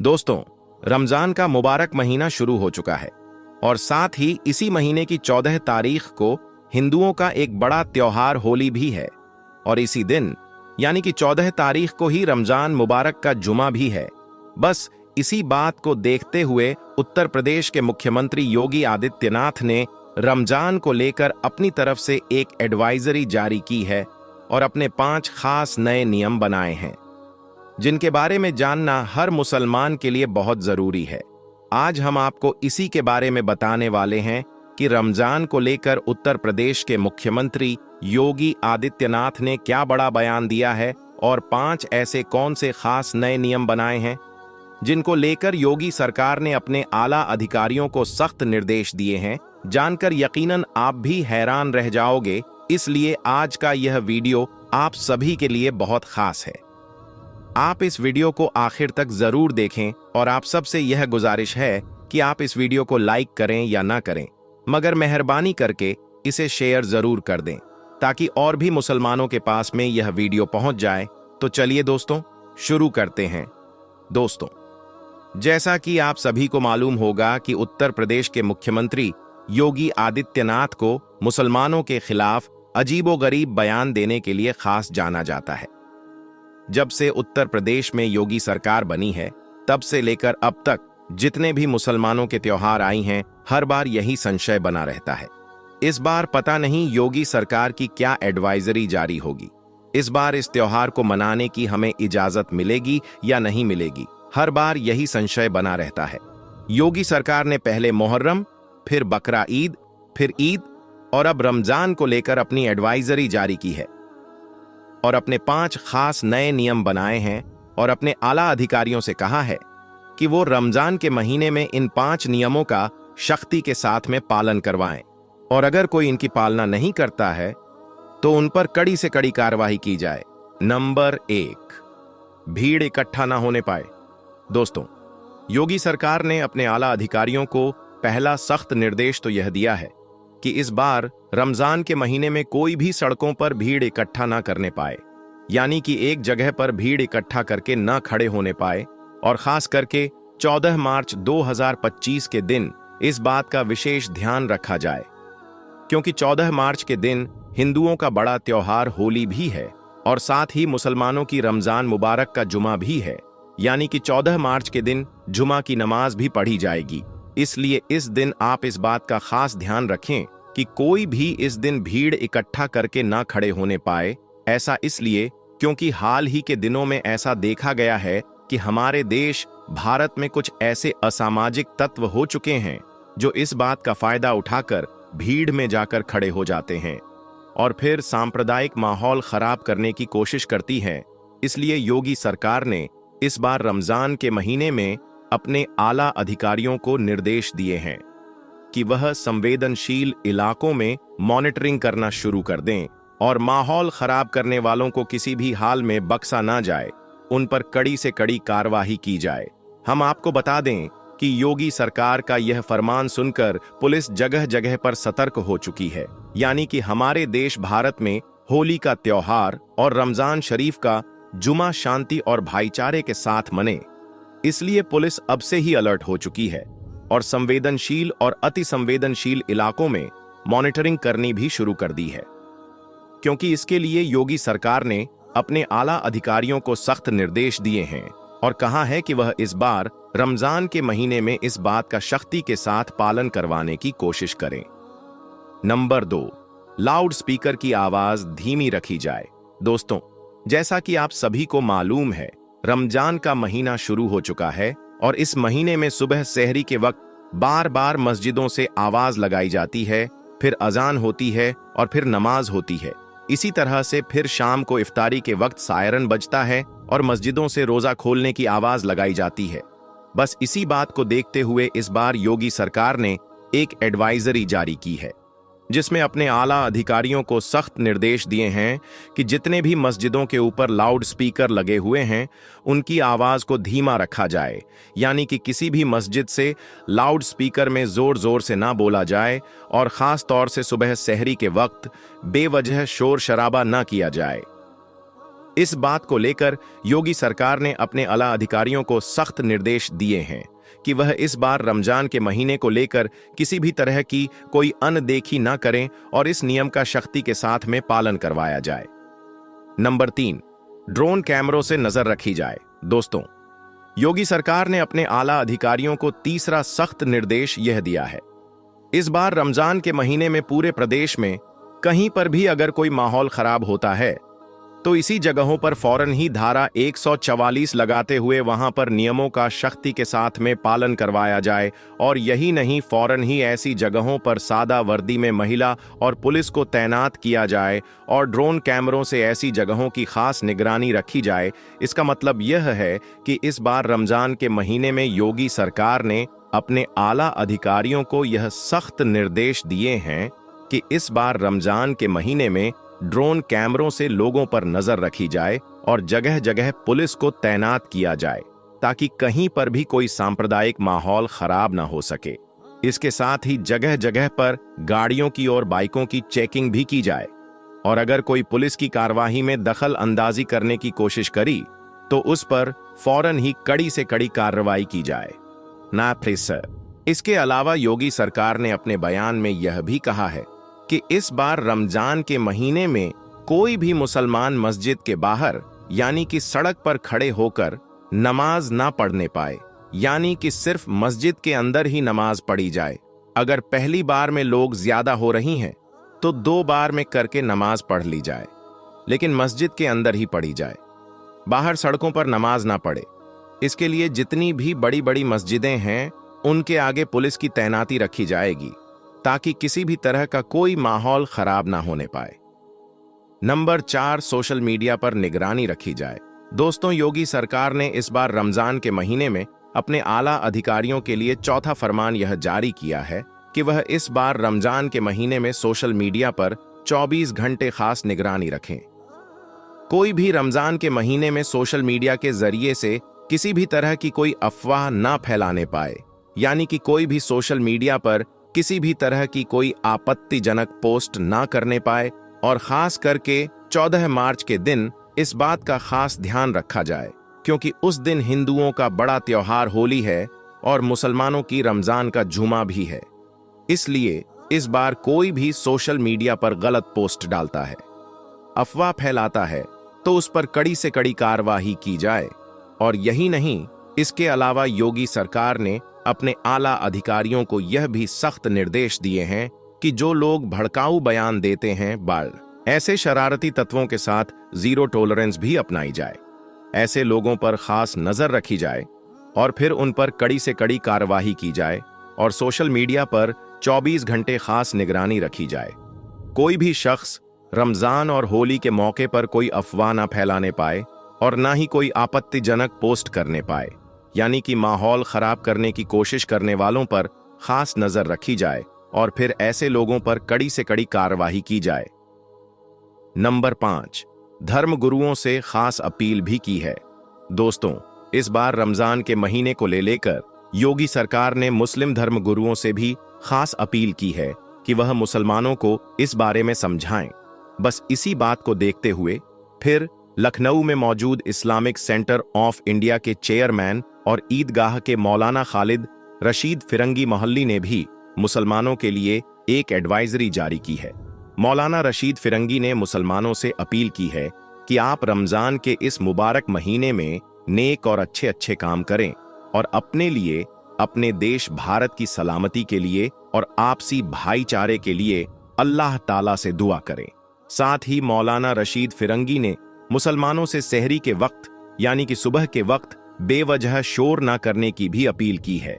दोस्तों, रमजान का मुबारक महीना शुरू हो चुका है और साथ ही इसी महीने की 14 तारीख को हिंदुओं का एक बड़ा त्योहार होली भी है और इसी दिन यानी कि 14 तारीख को ही रमजान मुबारक का जुमा भी है। बस इसी बात को देखते हुए उत्तर प्रदेश के मुख्यमंत्री योगी आदित्यनाथ ने रमजान को लेकर अपनी तरफ से एक एडवाइजरी जारी की है और अपने 5 खास नए नियम बनाए हैं जिनके बारे में जानना हर मुसलमान के लिए बहुत जरूरी है। आज हम आपको इसी के बारे में बताने वाले हैं कि रमजान को लेकर उत्तर प्रदेश के मुख्यमंत्री योगी आदित्यनाथ ने क्या बड़ा बयान दिया है और 5 ऐसे कौन से खास नए नियम बनाए हैं जिनको लेकर योगी सरकार ने अपने आला अधिकारियों को सख्त निर्देश दिए हैं। जानकर यकीनन आप भी हैरान रह जाओगे, इसलिए आज का यह वीडियो आप सभी के लिए बहुत खास है। आप इस वीडियो को आखिर तक जरूर देखें और आप सबसे यह गुजारिश है कि आप इस वीडियो को लाइक करें या ना करें, मगर मेहरबानी करके इसे शेयर जरूर कर दें ताकि और भी मुसलमानों के पास में यह वीडियो पहुंच जाए। तो चलिए दोस्तों, शुरू करते हैं। दोस्तों, जैसा कि आप सभी को मालूम होगा कि उत्तर प्रदेश के मुख्यमंत्री योगी आदित्यनाथ को मुसलमानों के खिलाफ अजीबोगरीब बयान देने के लिए खास जाना जाता है। जब से उत्तर प्रदेश में योगी सरकार बनी है, तब से लेकर अब तक जितने भी मुसलमानों के त्योहार आई हैं, हर बार यही संशय बना रहता है। इस बार पता नहीं योगी सरकार की क्या एडवाइजरी जारी होगी। इस बार इस त्योहार को मनाने की हमें इजाजत मिलेगी या नहीं मिलेगी, हर बार यही संशय बना रहता है। योगी सरकार ने पहले मुहर्रम, फिर बकरा ईद, फिर ईद और अब रमजान को लेकर अपनी एडवाइजरी जारी की है और अपने 5 खास नए नियम बनाए हैं और अपने आला अधिकारियों से कहा है कि वो रमजान के महीने में इन 5 नियमों का सख्ती के साथ में पालन करवाएं और अगर कोई इनकी पालना नहीं करता है तो उन पर कड़ी से कड़ी कार्रवाई की जाए। नंबर 1, भीड़ इकट्ठा ना होने पाए। दोस्तों, योगी सरकार ने अपने आला अधिकारियों को पहला सख्त निर्देश तो यह दिया है कि इस बार रमजान के महीने में कोई भी सड़कों पर भीड़ इकट्ठा ना करने पाए, यानी कि एक जगह पर भीड़ इकट्ठा करके ना खड़े होने पाए। और खास करके 14 मार्च 2025 के दिन इस बात का विशेष ध्यान रखा जाए, क्योंकि 14 मार्च के दिन हिंदुओं का बड़ा त्योहार होली भी है और साथ ही मुसलमानों की रमजान मुबारक का जुमा भी है, यानी कि 14 मार्च के दिन जुमा की नमाज भी पढ़ी जाएगी। इसलिए इस दिन आप इस बात का खास ध्यान रखें कि कोई भी इस दिन भीड़ इकट्ठा करके ना खड़े होने पाए। ऐसा इसलिए क्योंकि हाल ही के दिनों में ऐसा देखा गया है कि हमारे देश भारत में कुछ ऐसे असामाजिक तत्व हो चुके हैं जो इस बात का फायदा उठाकर भीड़ में जाकर खड़े हो जाते हैं और फिर सांप्रदायिक माहौल खराब करने की कोशिश करती है। इसलिए योगी सरकार ने इस बार रमजान के महीने में अपने आला अधिकारियों को निर्देश दिए हैं कि वह संवेदनशील इलाकों में मॉनिटरिंग करना शुरू कर दें और माहौल खराब करने वालों को किसी भी हाल में बख्शा ना जाए, उन पर कड़ी से कड़ी कार्रवाई की जाए। हम आपको बता दें कि योगी सरकार का यह फरमान सुनकर पुलिस जगह जगह पर सतर्क हो चुकी है, यानी कि हमारे देश भारत में होली का त्योहार और रमजान शरीफ का जुमा शांति और भाईचारे के साथ मने। इसलिए पुलिस अब से ही अलर्ट हो चुकी है और संवेदनशील और अति संवेदनशील इलाकों में मॉनिटरिंग करनी भी शुरू कर दी है, क्योंकि इसके लिए योगी सरकार ने अपने आला अधिकारियों को सख्त निर्देश दिए हैं और कहा है कि वह इस बार रमजान के महीने में इस बात का सख्ती के साथ पालन करवाने की कोशिश करें। नंबर 2, लाउड स्पीकर की आवाज धीमी रखी जाए। दोस्तों, जैसा कि आप सभी को मालूम है, रमजान का महीना शुरू हो चुका है और इस महीने में सुबह सहरी के वक्त बार बार मस्जिदों से आवाज लगाई जाती है, फिर अजान होती है और फिर नमाज होती है। इसी तरह से फिर शाम को इफ्तारी के वक्त सायरन बजता है और मस्जिदों से रोजा खोलने की आवाज लगाई जाती है। बस इसी बात को देखते हुए इस बार योगी सरकार ने एक एडवाइजरी जारी की है जिसमें अपने आला अधिकारियों को सख्त निर्देश दिए हैं कि जितने भी मस्जिदों के ऊपर लाउड स्पीकर लगे हुए हैं उनकी आवाज को धीमा रखा जाए, यानी कि किसी भी मस्जिद से लाउड स्पीकर में जोर जोर से ना बोला जाए और खास तौर से सुबह सहरी के वक्त बेवजह शोर शराबा ना किया जाए। इस बात को लेकर योगी सरकार ने अपने आला अधिकारियों को सख्त निर्देश दिए हैं कि वह इस बार रमजान के महीने को लेकर किसी भी तरह की कोई अनदेखी न करें और इस नियम का सख्ती के साथ में पालन करवाया जाए। नंबर 3, ड्रोन कैमरों से नजर रखी जाए। दोस्तों, योगी सरकार ने अपने आला अधिकारियों को तीसरा सख्त निर्देश यह दिया है। इस बार रमजान के महीने में पूरे प्रदेश में कहीं पर भी अगर कोई माहौल खराब होता है तो इसी जगहों पर फौरन ही धारा 144 लगाते हुए वहां पर नियमों का सख्ती के साथ में पालन करवाया जाए। और यही नहीं, फौरन ही ऐसी जगहों पर सादा वर्दी में महिला और पुलिस को तैनात किया जाए और ड्रोन कैमरों से ऐसी जगहों की खास निगरानी रखी जाए। इसका मतलब यह है कि इस बार रमजान के महीने में योगी सरकार ने अपने आला अधिकारियों को यह सख्त निर्देश दिए हैं कि इस बार रमजान के महीने में ड्रोन कैमरों से लोगों पर नजर रखी जाए और जगह जगह पुलिस को तैनात किया जाए ताकि कहीं पर भी कोई सांप्रदायिक माहौल खराब ना हो सके। इसके साथ ही जगह जगह पर गाड़ियों की और बाइकों की चेकिंग भी की जाए और अगर कोई पुलिस की कार्यवाही में दखल अंदाजी करने की कोशिश करी तो उस पर फौरन ही कड़ी से कड़ी कार्रवाई की जाए। ना प्लीज सर। इसके अलावा योगी सरकार ने अपने बयान में यह भी कहा है कि इस बार रमजान के महीने में कोई भी मुसलमान मस्जिद के बाहर यानी कि सड़क पर खड़े होकर नमाज ना पढ़ने पाए, यानी कि सिर्फ मस्जिद के अंदर ही नमाज पढ़ी जाए। अगर पहली बार में लोग ज्यादा हो रही हैं तो 2 बार में करके नमाज पढ़ ली जाए, लेकिन मस्जिद के अंदर ही पढ़ी जाए, बाहर सड़कों पर नमाज ना पढ़े। इसके लिए जितनी भी बड़ी बड़ी मस्जिदें हैं उनके आगे पुलिस की तैनाती रखी जाएगी ताकि किसी भी तरह का कोई माहौल खराब ना होने पाए। नंबर 4, सोशल मीडिया पर निगरानी रखी जाए। दोस्तों, योगी सरकार ने इस बार रमजान के महीने में अपने आला अधिकारियों के लिए चौथा फरमान यह जारी किया है कि वह इस बार रमजान के महीने में सोशल मीडिया पर 24 घंटे खास निगरानी रखें। कोई भी रमजान के महीने में सोशल मीडिया के जरिए से किसी भी तरह की कोई अफवाह ना फैलाने पाए, यानी कि कोई भी सोशल मीडिया पर किसी भी तरह की कोई आपत्तिजनक पोस्ट ना करने पाए। और खास करके 14 मार्च के दिन इस बात का खास ध्यान रखा जाए क्योंकि उस दिन हिंदुओं का बड़ा त्योहार होली है और मुसलमानों की रमजान का जुमा भी है। इसलिए इस बार कोई भी सोशल मीडिया पर गलत पोस्ट डालता है, अफवाह फैलाता है तो उस पर कड़ी से कड़ी कार्रवाई की जाए। और यही नहीं, इसके अलावा योगी सरकार ने अपने आला अधिकारियों को यह भी सख्त निर्देश दिए हैं कि जो लोग भड़काऊ बयान देते हैं ऐसे शरारती तत्वों के साथ जीरो टॉलरेंस भी अपनाई जाए। ऐसे लोगों पर खास नजर रखी जाए और फिर उन पर कड़ी से कड़ी कार्रवाई की जाए और सोशल मीडिया पर 24 घंटे खास निगरानी रखी जाए। कोई भी शख्स रमजान और होली के मौके पर कोई अफवाह ना फैलाने पाए और ना ही कोई आपत्तिजनक पोस्ट करने पाए, यानी कि माहौल खराब करने की कोशिश करने वालों पर खास नजर रखी जाए और फिर ऐसे लोगों पर कड़ी से कड़ी कार्रवाई की जाए। नंबर 5, धर्म गुरुओं से खास अपील भी की है। दोस्तों, इस बार रमजान के महीने को लेकर योगी सरकार ने मुस्लिम धर्म गुरुओं से भी खास अपील की है कि वह मुसलमानों को इस बारे में समझाएं। बस इसी बात को देखते हुए फिर लखनऊ में मौजूद इस्लामिक सेंटर ऑफ इंडिया के चेयरमैन और ईदगाह के मौलाना खालिद रशीद फिरंगी मोहल्ली ने भी मुसलमानों के लिए एक एडवाइजरी जारी की है। मौलाना रशीद फिरंगी ने मुसलमानों से अपील की है कि आप रमजान के इस मुबारक महीने में नेक और अच्छे अच्छे काम करें और अपने लिए, अपने देश भारत की सलामती के लिए और आपसी भाईचारे के लिए अल्लाह ताला से दुआ करें। साथ ही मौलाना रशीद फिरंगी ने मुसलमानों से सहरी के वक्त यानी कि सुबह के वक्त बेवजह शोर ना करने की भी अपील की है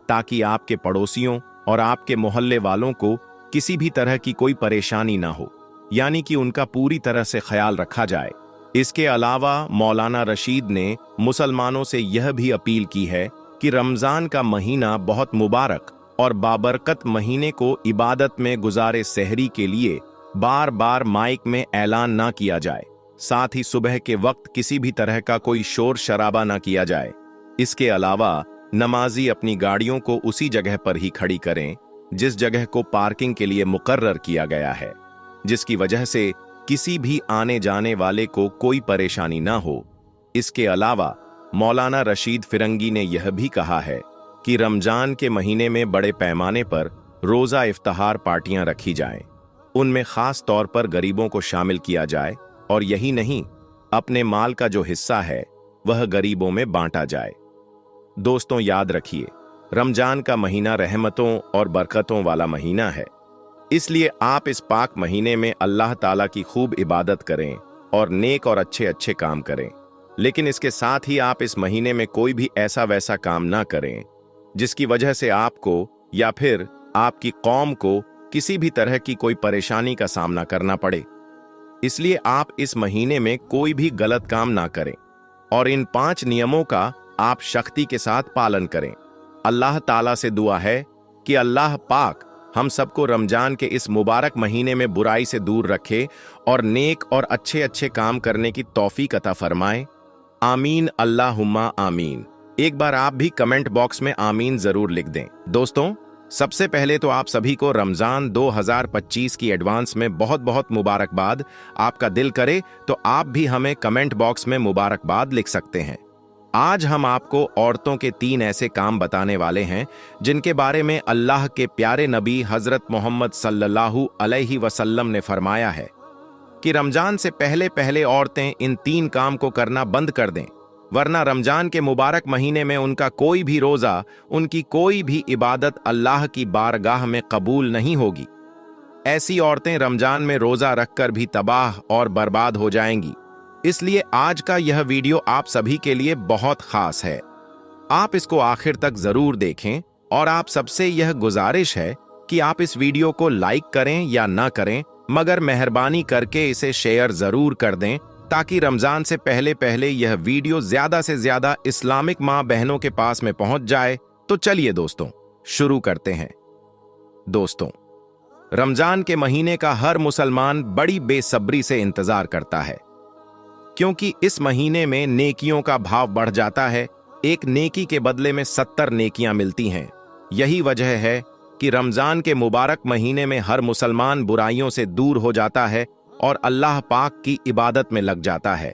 ताकि आपके पड़ोसियों और आपके मोहल्ले वालों को किसी भी तरह की कोई परेशानी ना हो, यानी कि उनका पूरी तरह से ख्याल रखा जाए। इसके अलावा मौलाना रशीद ने मुसलमानों से यह भी अपील की है कि रमजान का महीना बहुत मुबारक और बाबरकत महीने को इबादत में गुजारे सहरी के लिए बार बार माइक में ऐलान ना किया जाए। साथ ही सुबह के वक्त किसी भी तरह का कोई शोर शराबा ना किया जाए। इसके अलावा नमाजी अपनी गाड़ियों को उसी जगह पर ही खड़ी करें जिस जगह को पार्किंग के लिए मुकर्रर किया गया है, जिसकी वजह से किसी भी आने जाने वाले को कोई परेशानी ना हो। इसके अलावा मौलाना रशीद फिरंगी ने यह भी कहा है कि रमजान के महीने में बड़े पैमाने पर रोजा इफ्तार पार्टियां रखी जाएं। उनमें खास तौर पर गरीबों को शामिल किया जाए और यही नहीं, अपने माल का जो हिस्सा है वह गरीबों में बांटा जाए। दोस्तों, याद रखिए, रमजान का महीना रहमतों और बरकतों वाला महीना है। इसलिए आप इस पाक महीने में अल्लाह ताला की खूब इबादत करें और नेक और अच्छे अच्छे काम करें। लेकिन इसके साथ ही आप इस महीने में कोई भी ऐसा वैसा काम ना करें जिसकी वजह से आपको या फिर आपकी कौम को किसी भी तरह की कोई परेशानी का सामना करना पड़े। इसलिए आप इस महीने में कोई भी गलत काम ना करें और इन 5 नियमों का आप सख्ती के साथ पालन करें। अल्लाह ताला से दुआ है कि अल्लाह पाक हम सबको रमजान के इस मुबारक महीने में बुराई से दूर रखे और नेक और अच्छे अच्छे काम करने की तौफीक अता फरमाए। आमीन, अल्लाहुम्मा आमीन। एक बार आप भी कमेंट बॉक्स में आमीन जरूर लिख दें। दोस्तों, सबसे पहले तो आप सभी को रमजान 2025 की एडवांस में बहुत बहुत मुबारकबाद। आपका दिल करे तो आप भी हमें कमेंट बॉक्स में मुबारकबाद लिख सकते हैं। आज हम आपको औरतों के 3 ऐसे काम बताने वाले हैं जिनके बारे में अल्लाह के प्यारे नबी हजरत मोहम्मद सल्लल्लाहु अलैहि वसल्लम ने फरमाया है कि रमजान से पहले पहले औरतें इन 3 काम को करना बंद कर दें, वरना रमजान के मुबारक महीने में उनका कोई भी रोजा, उनकी कोई भी इबादत अल्लाह की बारगाह में कबूल नहीं होगी। ऐसी औरतें रमजान में रोजा रखकर भी तबाह और बर्बाद हो जाएंगी। इसलिए आज का यह वीडियो आप सभी के लिए बहुत खास है। आप इसको आखिर तक जरूर देखें और आप सबसे यह गुजारिश है कि आप इस वीडियो को लाइक करें या ना करें, मगर मेहरबानी करके इसे शेयर जरूर कर दें ताकि रमजान से पहले पहले यह वीडियो ज्यादा से ज्यादा इस्लामिक माँ बहनों के पास में पहुंच जाए। तो चलिए दोस्तों, शुरू करते हैं। दोस्तों, रमजान के महीने का हर मुसलमान बड़ी बेसब्री से इंतजार करता है, क्योंकि इस महीने में नेकियों का भाव बढ़ जाता है। एक नेकी के बदले में 70 नेकियां मिलती हैं। यही वजह है कि रमजान के मुबारक महीने में हर मुसलमान बुराइयों से दूर हो जाता है और अल्लाह पाक की इबादत में लग जाता है।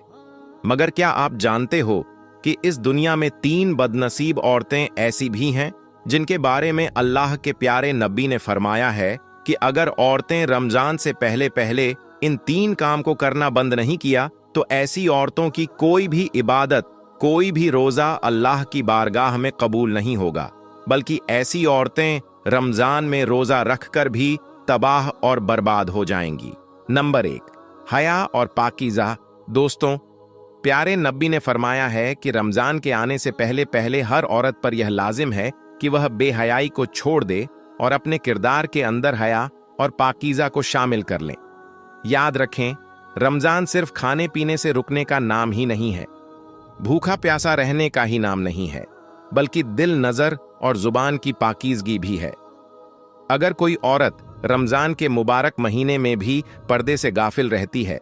मगर क्या आप जानते हो कि इस दुनिया में 3 बदनसीब औरतें ऐसी भी हैं जिनके बारे में अल्लाह के प्यारे नबी ने फरमाया है कि अगर औरतें रमजान से पहले पहले इन 3 काम को करना बंद नहीं किया तो ऐसी औरतों की कोई भी इबादत, कोई भी रोजा अल्लाह की बारगाह में कबूल नहीं होगा, बल्कि ऐसी औरतें रमजान में रोजा रखकर भी तबाह और बर्बाद हो जाएंगी। नंबर 1, हया और पाकीज़ा। दोस्तों, प्यारे नबी ने फरमाया है कि रमजान के आने से पहले पहले हर औरत पर यह लाजिम है कि वह बेहयाई को छोड़ दे और अपने किरदार के अंदर हया और पाकीज़ा को शामिल कर लें। याद रखें, रमजान सिर्फ खाने पीने से रुकने का नाम ही नहीं है, भूखा प्यासा रहने का ही नाम नहीं है, बल्कि दिल, नजर और जुबान की पाकीज़गी भी है। अगर कोई औरत रमजान के मुबारक महीने में भी पर्दे से गाफिल रहती है,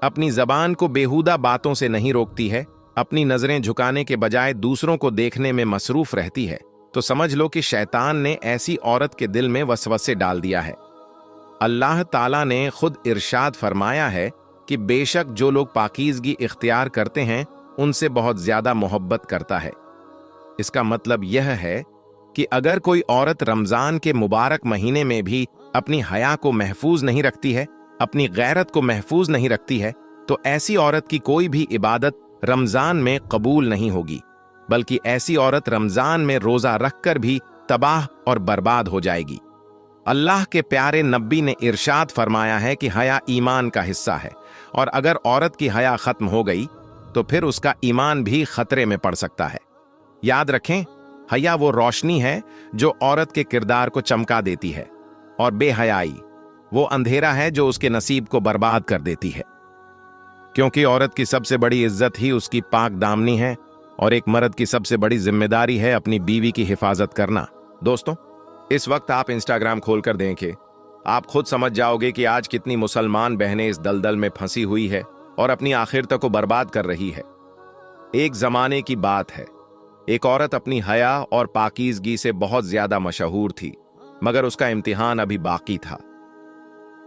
अपनी जबान को बेहुदा बातों से नहीं रोकती है, अपनी नजरें झुकाने के बजाय दूसरों को देखने में मसरूफ रहती है, तो समझ लो कि शैतान ने ऐसी औरत के दिल में वसवसे डाल दिया है। अल्लाह ताला ने खुद इरशाद फरमाया है कि बेशक जो लोग पाकीज़गी इख्तियार करते हैं उनसे बहुत ज्यादा मोहब्बत करता है। इसका मतलब यह है कि अगर कोई औरत रमजान के मुबारक महीने में भी अपनी हया को महफूज नहीं रखती है, अपनी गैरत को महफूज नहीं रखती है, तो ऐसी औरत की कोई भी इबादत रमजान में कबूल नहीं होगी, बल्कि ऐसी औरत रमजान में रोजा रखकर भी तबाह और बर्बाद हो जाएगी। अल्लाह के प्यारे नबी ने इरशाद फरमाया है कि हया ईमान का हिस्सा है और अगर औरत की हया खत्म हो गई तो फिर उसका ईमान भी खतरे में पड़ सकता है। याद रखें, हया वो रोशनी है जो औरत के किरदार को चमका देती है और बेहयाई वो अंधेरा है जो उसके नसीब को बर्बाद कर देती है। क्योंकि औरत की सबसे बड़ी इज्जत ही उसकी पाक दामनी है और एक मर्द की सबसे बड़ी जिम्मेदारी है अपनी बीवी की हिफाजत करना। दोस्तों, इस वक्त आप इंस्टाग्राम खोलकर देखें, आप खुद समझ जाओगे कि आज कितनी मुसलमान बहनें इस दलदल में फंसी हुई है और अपनी आखिरत को बर्बाद कर रही है। एक जमाने की बात है, एक औरत अपनी हया और पाकीज़गी से बहुत ज्यादा मशहूर थी, मगर उसका इम्तिहान अभी बाकी था।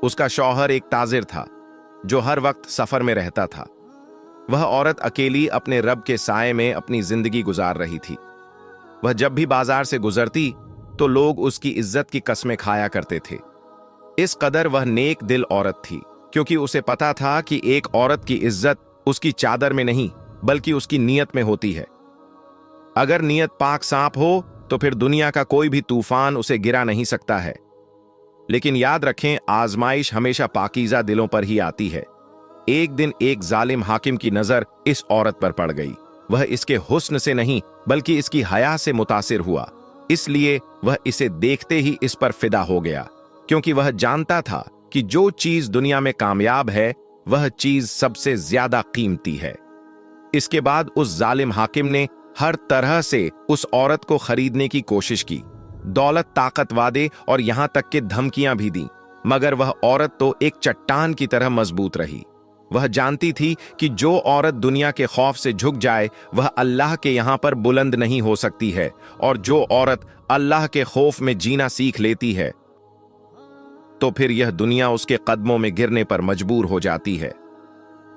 उसका शौहर एक ताजिर था जो हर वक्त सफर में रहता था। वह औरत अकेली अपने रब के साए में अपनी जिंदगी गुजार रही थी। वह जब भी बाजार से गुजरती तो लोग उसकी इज्जत की कस्में खाया करते थे। इस कदर वह नेक दिल औरत थी, क्योंकि उसे पता था कि एक औरत की इज्जत उसकी चादर में नहीं बल्कि उसकी नीयत में होती है। अगर नीयत पाक साफ हो तो फिर दुनिया का कोई भी तूफान उसे गिरा नहीं सकता है। लेकिन याद रखें, आजमाइश हमेशा पाकीज़ा दिलों पर ही आती है। एक दिन एक जालिम हाकिम की नजर इस औरत पर पड़ गई। वह इसके हुस्न से नहीं बल्कि इसकी हया से मुतासिर हुआ, इसलिए वह इसे देखते ही इस पर फिदा हो गया, क्योंकि वह जानता था कि जो चीज दुनिया में कामयाब है वह चीज सबसे ज्यादा कीमती है। इसके बाद उस जालिम हाकिम ने हर तरह से उस औरत को खरीदने की कोशिश की, दौलत, ताकत, वादे और यहां तक कि धमकियां भी दी, मगर वह औरत तो एक चट्टान की तरह मजबूत रही। वह जानती थी कि जो औरत दुनिया के खौफ से झुक जाए वह अल्लाह के यहां पर बुलंद नहीं हो सकती है, और जो औरत अल्लाह के खौफ में जीना सीख लेती है तो फिर यह दुनिया उसके कदमों में गिरने पर मजबूर हो जाती है।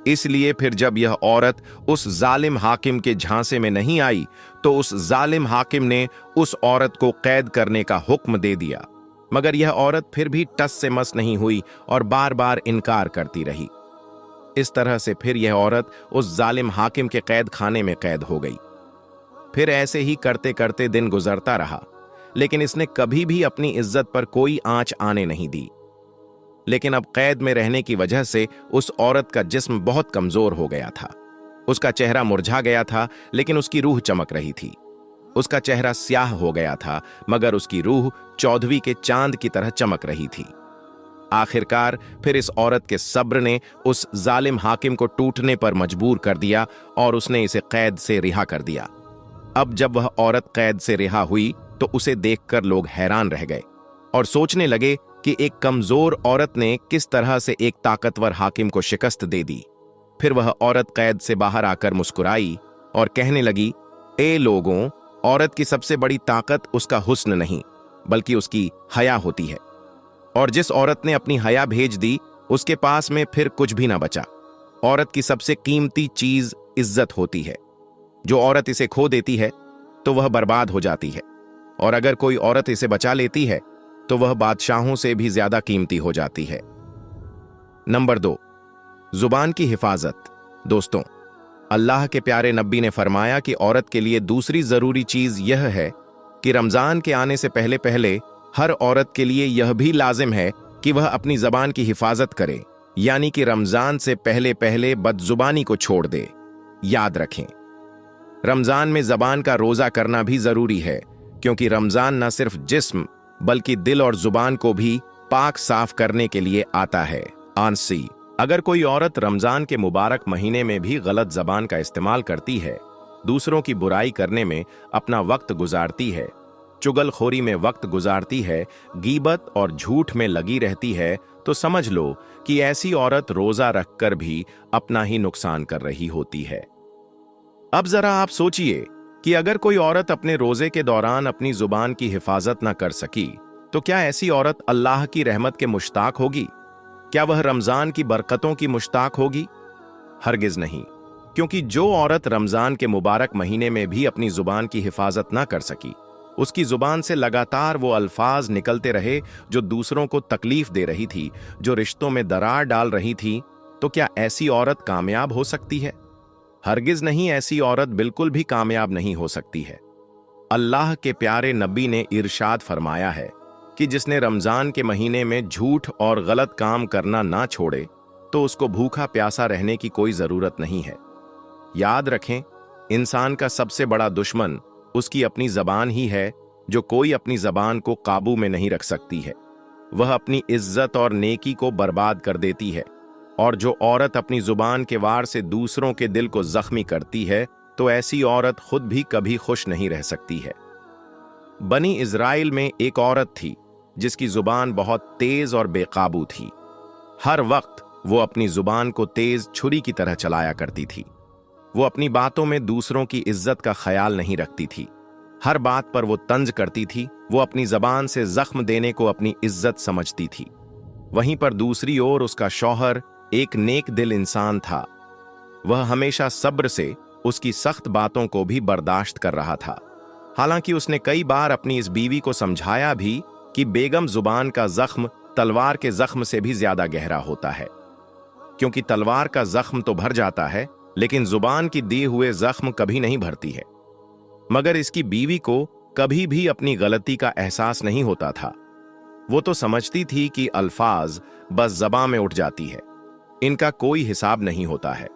इसलिए फिर जब यह औरत उस जालिम हाकिम के झांसे में नहीं आई तो उस जालिम हाकिम ने उस औरत को कैद करने का हुक्म दे दिया, मगर यह औरत फिर भी टस से मस नहीं हुई और बार बार इनकार करती रही। इस तरह से फिर यह औरत उस जालिम हाकिम के कैद खाने में कैद हो गई। फिर ऐसे ही करते करते दिन गुजरता रहा, लेकिन इसने कभी भी अपनी इज्जत पर कोई आंच आने नहीं दी। लेकिन अब कैद में रहने की वजह से उस औरत का जिस्म बहुत कमजोर हो गया था। उसका चेहरा मुरझा गया था, लेकिन उसकी रूह चमक रही थी। उसका चेहरा स्याह हो गया था, मगर उसकी रूह चौदहवीं के चांद की तरह चमक रही थी। आखिरकार फिर इस औरत के सब्र ने उस जालिम हाकिम को टूटने पर मजबूर कर दिया और उसने इसे कैद से रिहा कर दिया। अब जब वह औरत कैद से रिहा हुई तो उसे देखकर लोग हैरान रह गए और सोचने लगे कि एक कमजोर औरत ने किस तरह से एक ताकतवर हाकिम को शिकस्त दे दी। फिर वह औरत कैद से बाहर आकर मुस्कुराई और कहने लगी, ए लोगों, औरत की सबसे बड़ी ताकत उसका हुस्न नहीं बल्कि उसकी हया होती है, और जिस औरत ने अपनी हया भेज दी उसके पास में फिर कुछ भी ना बचा। औरत की सबसे कीमती चीज इज्जत होती है। जो औरत इसे खो देती है तो वह बर्बाद हो जाती है, और अगर कोई औरत इसे बचा लेती है तो वह बादशाहों से भी ज्यादा कीमती हो जाती है। नंबर 2, जुबान की हिफाजत। दोस्तों, अल्लाह के प्यारे नबी ने फरमाया कि औरत के लिए दूसरी जरूरी चीज यह है कि रमजान के आने से पहले पहले हर औरत के लिए यह भी लाजिम है कि वह अपनी जबान की हिफाजत करे, यानी कि रमजान से पहले पहले बदजुबानी को छोड़ दे। याद रखें, रमजान में जबान का रोजा करना भी जरूरी है, क्योंकि रमजान न सिर्फ जिस्म बल्कि दिल और जुबान को भी पाक साफ करने के लिए आता है। आंसी, अगर कोई औरत रमजान के मुबारक महीने में भी गलत जबान का इस्तेमाल करती है, दूसरों की बुराई करने में अपना वक्त गुजारती है, चुगलखोरी में वक्त गुजारती है, गीबत और झूठ में लगी रहती है, तो समझ लो कि ऐसी औरत रोजा रखकर भी अपना ही नुकसान कर रही होती है। अब जरा आप सोचिए कि अगर कोई औरत अपने रोजे के दौरान अपनी जुबान की हिफाजत न कर सकी तो क्या ऐसी औरत अल्लाह की रहमत के मुश्ताक होगी? क्या वह रमजान की बरकतों की मुश्ताक होगी? हरगिज नहीं, क्योंकि जो औरत रमजान के मुबारक महीने में भी अपनी जुबान की हिफाजत न कर सकी, उसकी जुबान से लगातार वो अल्फाज निकलते रहे जो दूसरों को तकलीफ दे रही थी, जो रिश्तों में दरार डाल रही थी, तो क्या ऐसी औरत कामयाब हो सकती है? हरगिज नहीं, ऐसी औरत बिल्कुल भी कामयाब नहीं हो सकती है। अल्लाह के प्यारे नबी ने इरशाद फरमाया है कि जिसने रमजान के महीने में झूठ और गलत काम करना ना छोड़े तो उसको भूखा प्यासा रहने की कोई जरूरत नहीं है। याद रखें, इंसान का सबसे बड़ा दुश्मन उसकी अपनी जबान ही है, जो कोई अपनी जबान को काबू में नहीं रख सकती है। वह अपनी इज्जत और नेकी को बर्बाद कर देती है, और जो औरत अपनी जुबान के वार से दूसरों के दिल को जख्मी करती है तो ऐसी औरत खुद भी कभी खुश नहीं रह सकती है। बनी इज़राइल में एक औरत थी जिसकी जुबान बहुत तेज और बेकाबू थी। हर वक्त वो अपनी जुबान को तेज छुरी की तरह चलाया करती थी। वो अपनी बातों में दूसरों की इज्जत का ख्याल नहीं रखती थी। हर बात पर वो तंज करती थी। वो अपनी जबान से जख्म देने को अपनी इज्जत समझती थी। वहीं पर दूसरी ओर उसका शौहर एक नेक दिल इंसान था। वह हमेशा सब्र से उसकी सख्त बातों को भी बर्दाश्त कर रहा था। हालांकि उसने कई बार अपनी इस बीवी को समझाया भी कि बेगम जुबान का जख्म तलवार के जख्म से भी ज्यादा गहरा होता है, क्योंकि तलवार का जख्म तो भर जाता है लेकिन जुबान की दिए हुए जख्म कभी नहीं भरती है। मगर इसकी बीवी को कभी भी अपनी गलती का एहसास नहीं होता था। वो तो समझती थी कि अल्फाज बस ज़बां में उठ जाती है, इनका कोई हिसाब नहीं होता है।